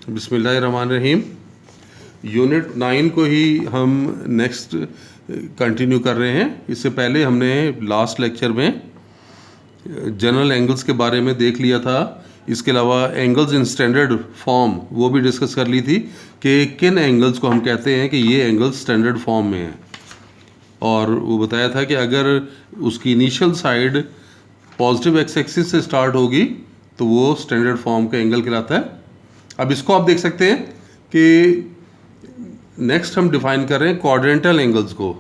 बिस्मिल्लाहिर्रहमानिर्रहीम। यूनिट 9 को ही हम नेक्स्ट कंटिन्यू कर रहे हैं। इससे पहले हमने लास्ट लेक्चर में जनरल एंगल्स के बारे में देख लिया था। इसके अलावा एंगल्स इन स्टैंडर्ड फॉर्म वो भी डिस्कस कर ली थी कि किन एंगल्स को हम कहते हैं कि ये एंगल्स स्टैंडर्ड फॉर्म में हैं। और वो बताया था कि अगर उसकी initial side positive x axis से स्टार्ट होगी तो वो स्टैंडर्ड फॉर्म का एंगल कहलाता है। अब इसको आप देख सकते हैं कि नेक्स्ट हम डिफाइन कर रहे हैं क्वाड्रेंटल एंगल्स को।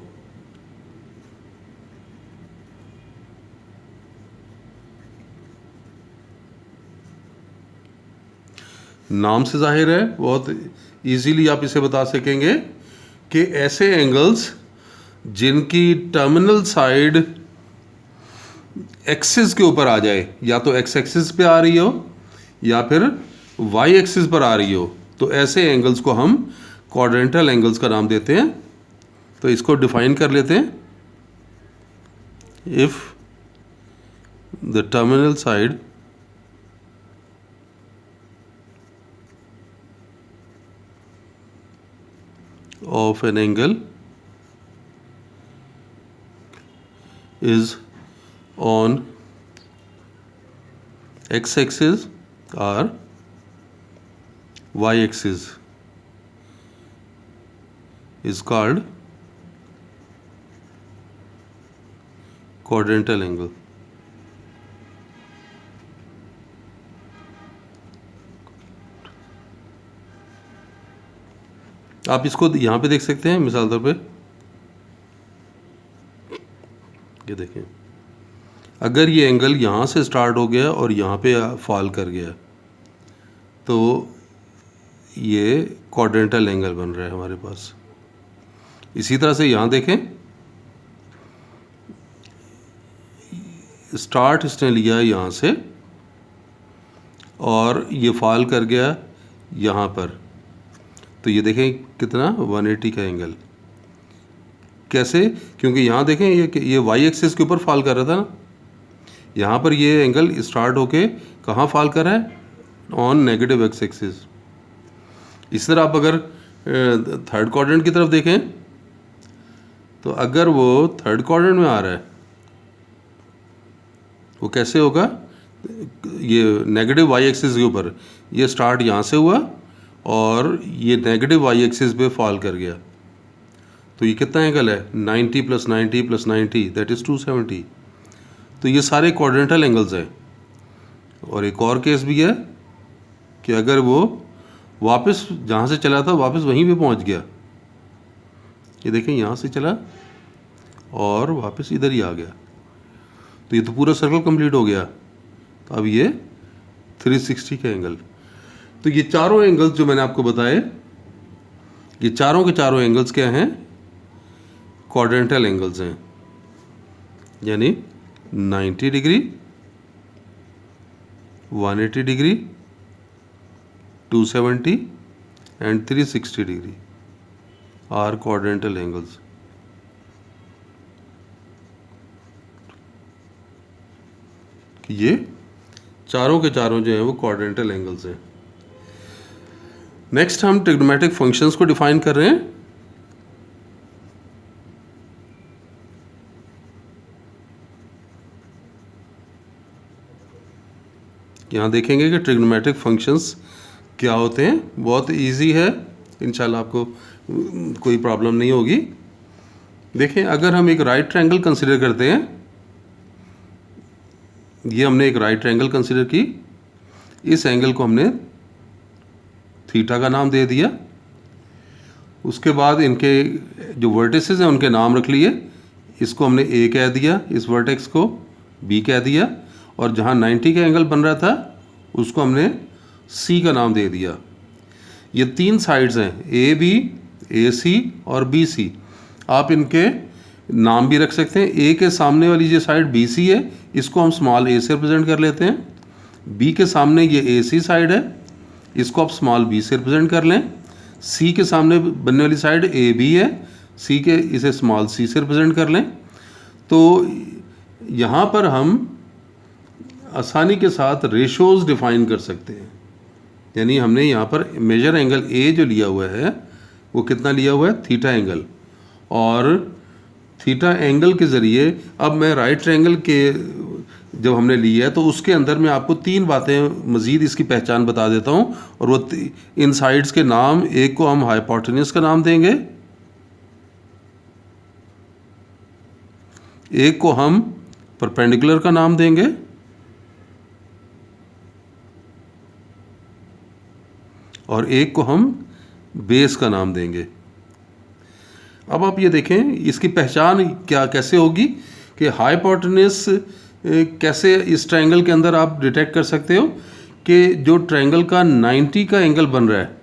नाम से जाहिर है, बहुत इजीली आप इसे बता सकेंगे कि ऐसे एंगल्स जिनकी टर्मिनल साइड एक्सिस के ऊपर आ जाए, या तो एक्स एक्सिस पे आ रही हो या फिर वाई एक्सिस पर आ रही हो, तो ऐसे एंगल्स को हम क्वाड्रेंटल एंगल्स का नाम देते हैं। तो इसको डिफाइन कर लेते हैं। If the terminal side of an angle is on x-axis or y-axis is called quadrantal angle. आप इसको यहाँ पे देख सकते हैं, मिसाल तौर पे ये देखें, अगर ये एंगल यहाँ से स्टार्ट हो गया और यहाँ पे फॉल कर गया तो ये क्वाड्रेंटल एंगल बन रहा है हमारे पास। इसी तरह से यहाँ देखें, स्टार्ट इसने लिया यहाँ से और ये फॉल कर गया यहाँ पर, तो ये देखें कितना 180 का एंगल। कैसे? क्योंकि यहाँ देखें ये वाई एक्सिस के ऊपर फॉल कर रहा था ना, यहाँ पर ये एंगल स्टार्ट होके कहाँ फॉल कर रहा है? On negative x axis. इस तरह आप अगर थर्ड क्वाड्रेंट की तरफ देखें तो अगर वो थर्ड क्वाड्रेंट में आ रहा है वो कैसे होगा? ये नेगेटिव वाई एक्सिस के ऊपर ये स्टार्ट यहाँ से हुआ और ये नेगेटिव वाई एक्सिस पे फॉल कर गया, तो ये कितना एंगल है? 90 + 90 + 90 दैट इज़ 270। तो ये सारे क्वाड्रेंटल एंगल्स हैं। और एक और केस भी है कि अगर वो वापस जहाँ से चला था वापस वहीं पे पहुँच गया, ये देखें यहाँ से चला और वापस इधर ही आ गया, तो ये तो पूरा सर्कल कंप्लीट हो गया। तो अब ये 360 का एंगल। तो ये चारों एंगल्स जो मैंने आपको बताए, ये चारों के चारों एंगल्स क्या हैं? क्वाड्रेंटल एंगल्स हैं। यानी 90 degree, 180 degree, 270 and 360 degree are quadrantal angles. ये चारों के चारों जो हैं वो क्वाड्रेंटल एंगल्स हैं। नेक्स्ट हम ट्रिग्नोमेट्रिक फंक्शंस को डिफाइन कर रहे हैं। यहाँ देखेंगे कि ट्रिग्नोमेट्रिक फंक्शंस क्या होते हैं। बहुत इजी है, इंशाल्लाह आपको कोई प्रॉब्लम नहीं होगी। देखें, अगर हम एक राइट ट्रायंगल कंसिडर करते हैं, ये हमने एक राइट ट्रायंगल कंसिडर की, इस एंगल को हमने थीटा का नाम दे दिया। उसके बाद इनके जो वर्टिसेस हैं उनके नाम रख लिए। इसको हमने ए कह दिया, इस वर्टेक्स को बी कह दिया, और जहाँ 90 का एंगल बन रहा था उसको हमने सी का नाम दे दिया। ये तीन साइड्स हैं, ए बी, ए सी और बी सी। आप इनके नाम भी रख सकते हैं। ए के सामने वाली जो साइड बी सी है इसको हम स्मॉल ए से रिप्रेजेंट कर लेते हैं। बी के सामने ये ए सी साइड है, इसको आप स्मॉल बी से रिप्रेजेंट कर लें। सी के सामने बनने वाली साइड ए बी है, सी के इसे स्मॉल सी से रिप्रेजेंट कर लें। तो यहाँ पर हम आसानी के साथ रेशोज़ डिफाइन कर सकते हैं। यानी हमने यहाँ पर मेजर एंगल ए जो लिया हुआ है वो कितना लिया हुआ है, थीटा एंगल। और थीटा एंगल के ज़रिए अब मैं राइट ट्रायंगल के जब हमने लिया है तो उसके अंदर मैं आपको 3 बातें मज़ीद इसकी पहचान बता देता हूँ। और वो इन साइड्स के नाम, एक को हम हाइपोटेन्यूज का नाम देंगे, एक को हम परपेंडिकुलर का नाम देंगे, और एक को हम बेस का नाम देंगे। अब आप ये देखें इसकी पहचान क्या कैसे होगी कि हाइपोटेन्यूज कैसे इस ट्रायंगल के अंदर आप डिटेक्ट कर सकते हो कि जो ट्रायंगल का 90 का एंगल बन रहा है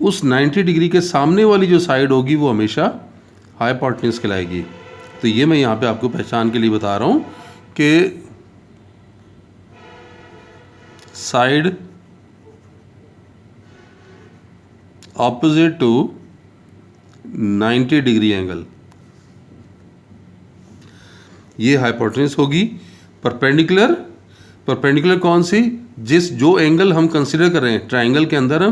उस 90 डिग्री के सामने वाली जो साइड होगी वो हमेशा हाइपोटेन्यूज कहलाएगी। तो ये मैं यहाँ पे आपको पहचान के लिए बता रहा हूँ कि side opposite to 90 degree angle, ये हाइपोटेन्यूज होगी। परपेंडिकुलर, परपेंडिकुलर कौन सी, जो एंगल हम कंसिडर कर रहे हैं ट्रायंगल के अंदर,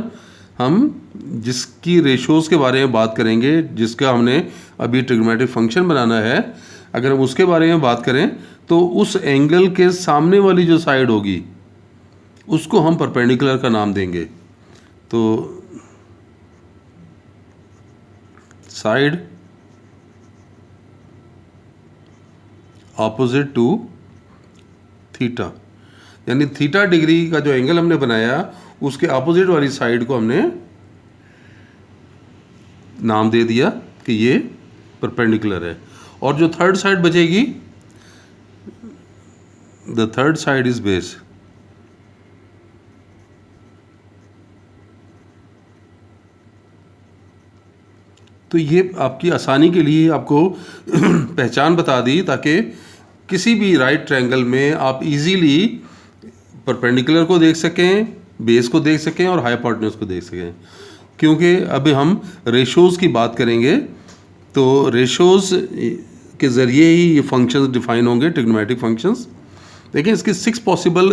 हम जिसकी रेशोज़ के बारे में बात करेंगे, जिसका हमने अभी ट्रिग्नोमेट्रिक फंक्शन बनाना है, अगर हम उसके बारे में बात करें तो उस एंगल के सामने वाली जो साइड होगी उसको हम परपेंडिकुलर का नाम देंगे। तो साइड ऑपोजिट टू थीटा, यानी थीटा डिग्री का जो एंगल हमने बनाया उसके ऑपोजिट वाली साइड को हमने नाम दे दिया कि ये परपेंडिकुलर है। और जो थर्ड साइड बचेगी, the third side is base. तो ये आपकी आसानी के लिए आपको पहचान बता दी ताकि किसी भी राइट ट्रायंगल में आप इजीली परपेंडिकुलर को देख सकें, बेस को देख सकें और हाइपोटेन्यूज को देख सकें। क्योंकि अभी हम रेशोज़ की बात करेंगे तो रेशोज़ के ज़रिए ही ये फंक्शंस डिफाइन होंगे, ट्रिग्नोमेट्रिक फंक्शंस। देखें इसकी 6 पॉसिबल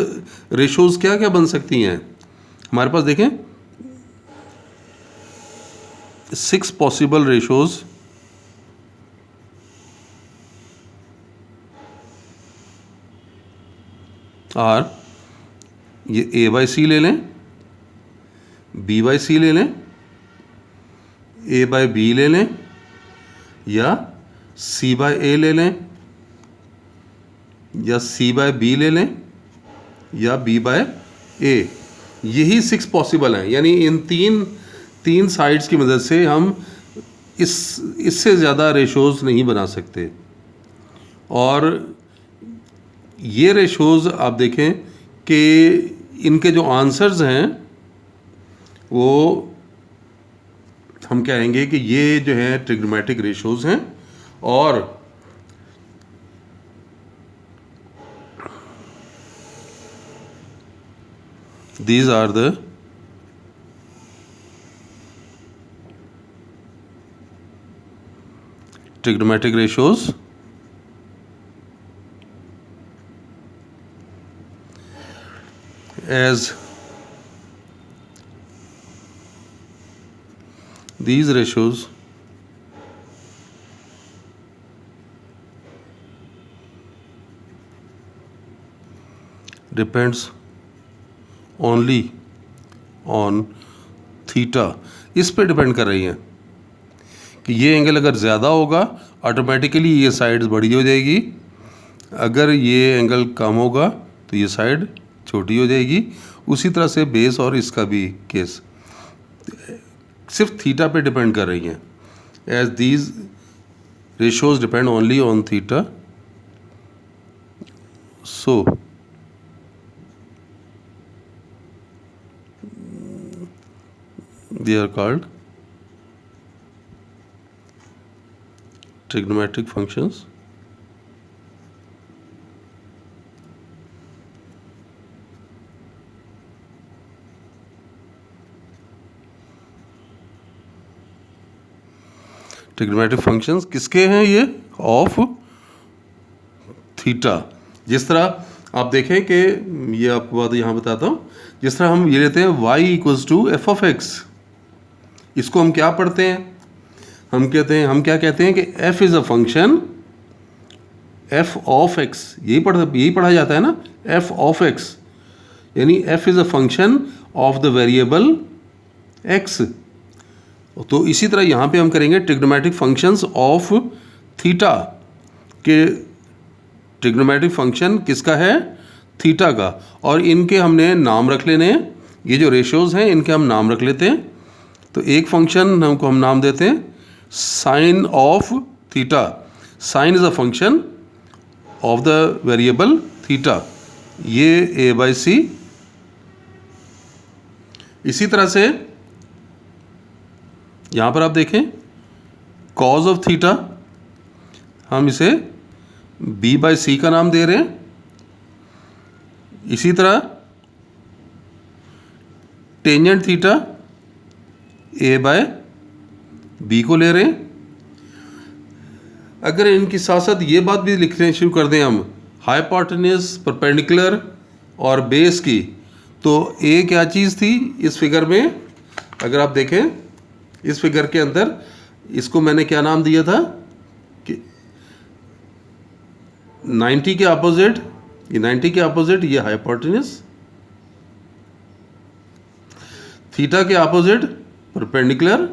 रेशोज़ क्या क्या बन सकती हैं हमारे पास। देखें 6 पॉसिबल रेशोज़ आर, ये ए बाई सी ले लें, बी बाई सी ले लें, ए बाई बी ले लें, या सी बाई ए ले लें, या सी बाय बी ले लें, या बी बाय ए। यही 6 पॉसिबल हैं। यानी इन तीन साइड्स की मदद से हम इससे ज़्यादा रेशोज़ नहीं बना सकते। और ये रेशोज़ आप देखें कि इनके जो आंसर्स हैं वो हम कहेंगे कि ये जो है ट्रिग्नोमेट्रिक रेशोज़ हैं। और these are the trigonometric ratios as these ratios depends only on theta. इस पे डिपेंड कर रही हैं कि ये एंगल अगर ज़्यादा होगा ऑटोमेटिकली ये साइड बड़ी हो जाएगी, अगर ये एंगल कम होगा तो ये साइड छोटी हो जाएगी। उसी तरह से बेस और इसका भी केस सिर्फ थीटा पे डिपेंड कर रही हैं। As these ratios depend only on theta, so they are called trigonometric functions. Trigonometric functions किसके हैं? ये ऑफ थीटा। जिस तरह आप देखें कि ये आपको बात यहाँ बताता हूँ, जिस तरह हम ये लेते हैं y equals to F of X, इसको हम क्या पढ़ते हैं, हम क्या कहते हैं कि f is a function f of x, यही पढ़ा जाता है ना, f ऑफ x, यानी f is a function of the variable x। तो इसी तरह यहाँ पे हम करेंगे ट्रिग्नोमेट्रिक फंक्शंस ऑफ थीटा के, ट्रिग्नोमेट्रिक फंक्शन किसका है, थीटा का, और इनके हमने नाम रख लेने हैं, ये जो रेशियोज़ हैं इनके हम नाम रख लेते हैं। तो एक फंक्शन हम नाम देते हैं sine of theta, sine is a function of the variable theta, ये a/c। इसी तरह से यहाँ पर आप देखें कॉज ऑफ थीटा, हम इसे b/c का नाम दे रहे हैं। इसी तरह टेंजेंट थीटा a/b को ले रहे हैं। अगर इनके साथ साथ ये बात भी लिखने शुरू कर दें हम हाइपोटेन्यूज, परपेंडिकुलर और बेस की, तो a क्या चीज़ थी इस फिगर में, अगर आप देखें इस फिगर के अंदर, इसको मैंने क्या नाम दिया था कि 90 के अपोजिट, ये 90 के अपोजिट ये हाइपोटेन्यूज, थीटा के अपोजिट परपेंडिकुलर,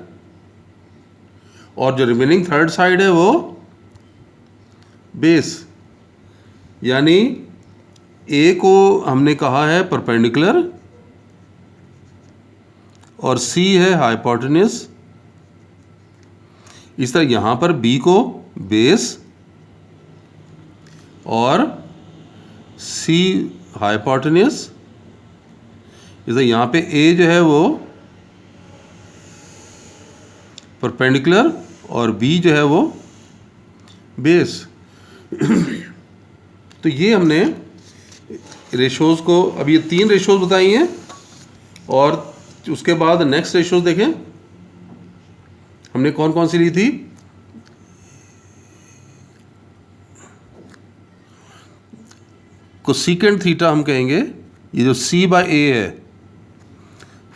और जो रिमेनिंग थर्ड साइड है वो बेस, यानी a को हमने कहा है परपेंडिकुलर और c है हाइपोटेन्यूज। इस तरह यहाँ पर b को बेस और c हाइपोटेन्यूज, इस तरह यहाँ पे a जो है वो परपेंडिकुलर और b जो है वो बेस। तो ये हमने रेशोज़ को, अब ये 3 रेशोज़ बताई हैं, और उसके बाद नेक्स्ट रेशोज़ देखें हमने कौन कौन सी ली थी। कोसेकेंट थीटा हम कहेंगे, ये जो c/a है,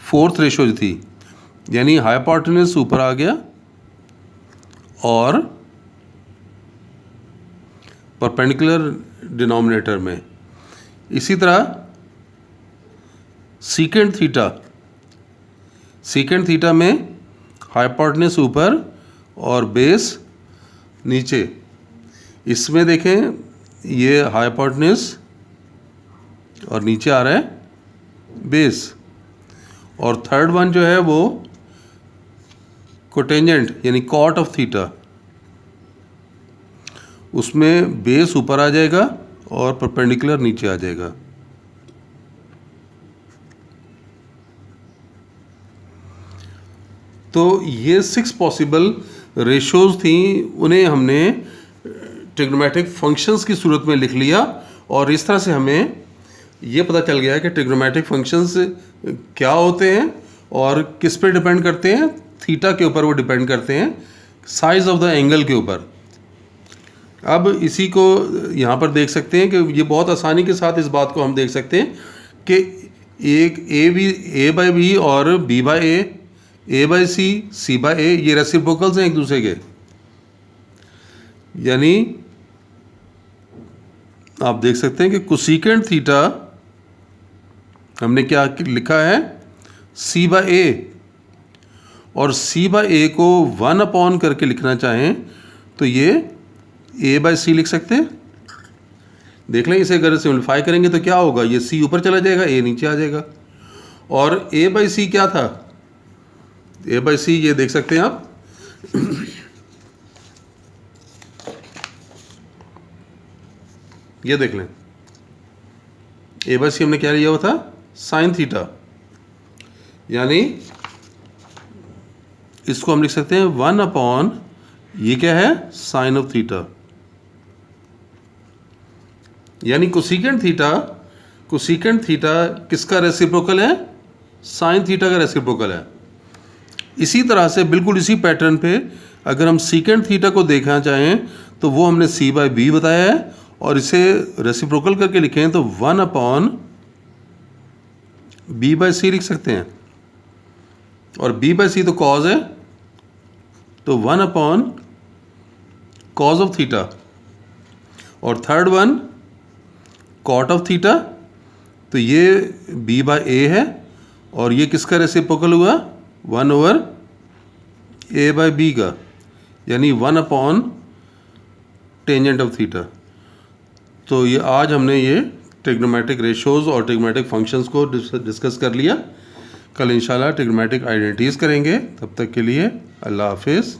4th रेशो थी, यानी हाइपोटेन्यूज ऊपर आ गया और परपेंडिकुलर डिनोमिनेटर में। इसी तरह सीकेंट थीटा में हाइपोटेन्यूज ऊपर और बेस नीचे। इसमें देखें ये हाइपोटेन्यूज और नीचे आ रहा है बेस, और थर्ड वन जो है वो कोटेंजेंट यानी कॉट ऑफ थीटा, उसमें बेस ऊपर आ जाएगा और परपेंडिकुलर नीचे आ जाएगा। तो ये 6 पॉसिबल रेशोज़ थी, उन्हें हमने ट्रिग्नोमेट्रिक फंक्शंस की सूरत में लिख लिया, और इस तरह से हमें ये पता चल गया कि ट्रिग्नोमेट्रिक फंक्शंस क्या होते हैं और किस पे डिपेंड करते हैं। थीटा के ऊपर वो डिपेंड करते हैं, साइज़ ऑफ द एंगल के ऊपर। अब इसी को यहाँ पर देख सकते हैं कि ये बहुत आसानी के साथ इस बात को हम देख सकते हैं कि एक a/b और b/a, a/c, c/a ये रेसिप्रोकल्स हैं एक दूसरे के। यानी आप देख सकते हैं कि कोसेकेंट थीटा हमने क्या लिखा है c/a, और c/a को 1 करके लिखना चाहें तो ये a/c लिख सकते हैं। देख लें, इसे अगर सिम्प्लीफाई करेंगे तो क्या होगा, ये c ऊपर चला जाएगा, a नीचे आ जाएगा। और a/c क्या था, a/c ये देख सकते हैं आप ये देख लें, a/c हमने क्या लिया हुआ था, साइन थीटा, यानी इसको हम लिख सकते हैं 1 ये क्या है, साइन ऑफ थीटा। यानी कोसेकेंट थीटा किसका रेसिप्रोकल है, साइन थीटा का रेसिप्रोकल है। इसी तरह से बिल्कुल इसी पैटर्न पे अगर हम सीकेंट थीटा को देखना चाहें तो वो हमने c/b बताया है, और इसे रेसिप्रोकल करके लिखें तो 1/b/c लिख सकते हैं, और b/c तो कॉज है, तो 1/cos ऑफ थीटा, और third one cot of theta, तो ये b/a है, और ये किसका रेसिप्रोकल हुआ, 1/a/b का, यानी 1/टेंजेंट ऑफ थीटा। तो ये आज हमने ये ट्रिग्नोमेट्रिक रेशोज़ और ट्रिग्नोमेट्रिक फंक्शंस को डिस्कस कर लिया। कल इंशाल्लाह ट्रिग्नोमेट्रिक आइडेंटिटीज़ करेंगे। तब तक के लिए अल्लाह हाफिज़।